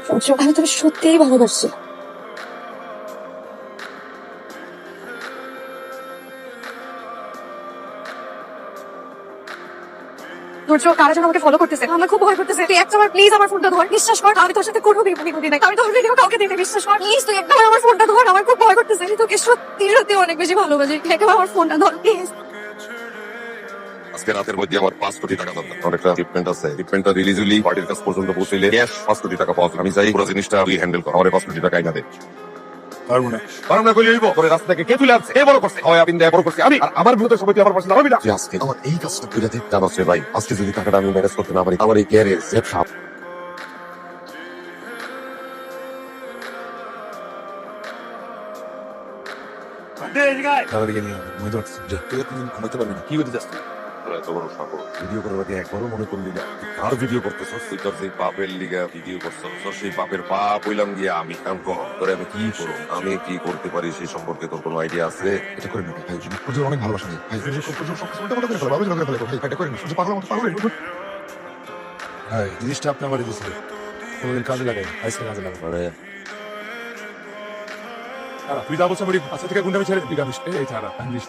সূর্য, আমি তোকে সত্যিই ভালোবাসছি। সূর্য, কারা যেন আমাকে ফলো করতেছে, আমার খুব ভয় করতেছে। তুই একবার প্লিজ আমার ফোনটা ধর, বিশ্বাস কর আমি তোর সাথে কোনো বিপদে নাই, আমি তোর ভিডিও কাউকে দিতে, বিশ্বাস কর প্লিজ, তুই একবার আমার ফোনটা ধর, আমার খুব ভয় করতেছে। আমি তোকে সত্যি সত্যি অনেক বেশি ভালোবাসি, একবার আমার ফোনটা ধর প্লিজ। আজকে রাতের মধ্যে আমার 5 কোটি টাকা দরকার। আমার একটা ট্রিটমেন্ট আছে, ট্রিটমেন্টটা রিলিজ হলি পার্টির কাছ পর্যন্ত পৌঁছলে ক্যাশ 5 কোটি টাকা পাওয়া যায়। আমি চাই পুরো জিনিসটা তুই হ্যান্ডেল কর, আমার 5 কোটি টাকা আইনা দে। পারবো না। পারম না কইলে হইব, তোরে রাস্তা থেকে কে তুলে আনছে, কে বড় করছে, হয় আপনি দেয়া বড় করছে আমি, আর আমার বিরুদ্ধে সবাই তুই আমার পাশে দাঁড়াবি না। তুই আজকে আমার এই কাজটা তুই রাতে জানাস রে ভাই, আজকে যদি টাকাটা আমি ম্যানেজ করতে না পারি, আমার এই ক্যারিয়ার সেফ সাপ। তাদেরকে নিয়ে মনে রাখছি যে তুই এতদিন ঘুমাতে পারবি না, কি করতে চাস তুই? তোরা এত বড় সাপোর্ট ভিডিও করার আগে একবারও মনে করলি না তুই কার ভিডিও করতেছস? তুই তোর সেই পাপের লিগা ভিডিও করছস, তোর সেই পাপের পাপ হইলাম গিয়া আমি। এখন কহ, তোরে আমি কি করব, আমি কি করতে পারি সেই সম্পর্কে তোর কোনো আইডিয়া আছে? এটা করে না ভাই, সূর্য অনেক ভালোবাসা নেই ভাই, সূর্য সব কিছু উল্টা পাল্টা করে ফেলে, ভাবে করে ফেলে ভাই, এটা করে না, সূর্য পাগলের মতো পাগল হয়ে গেছে। ভাই জিনিসটা আপনি আমার দিয়েছিল, কোনোদিন কাজে লাগাই, আজকে কাজে লাগাই। মানে তুই যা বলছো বলি, আজকে থেকে গুন্ডামি ছেড়ে তুই গাবিস, এই ছাড়া আমি জিনিস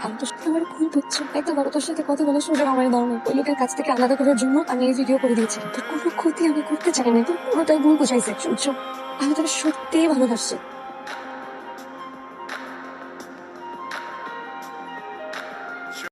আমি তোর সাথে আমার খুব হচ্ছে, একটা বড় তোর সাথে কথা বলার সুযোগ আমার দাও না। ওই লোকের কাছ থেকে আলাদা করার জন্য আমি এই ভিডিও করে দিয়েছি। তোর কোনো ক্ষতি আমি করতে চাই না, তোর পুরোটাই ভুল বুঝাইছে। সূর্য, আমি তোকে সত্যিই ভালোবাসছি।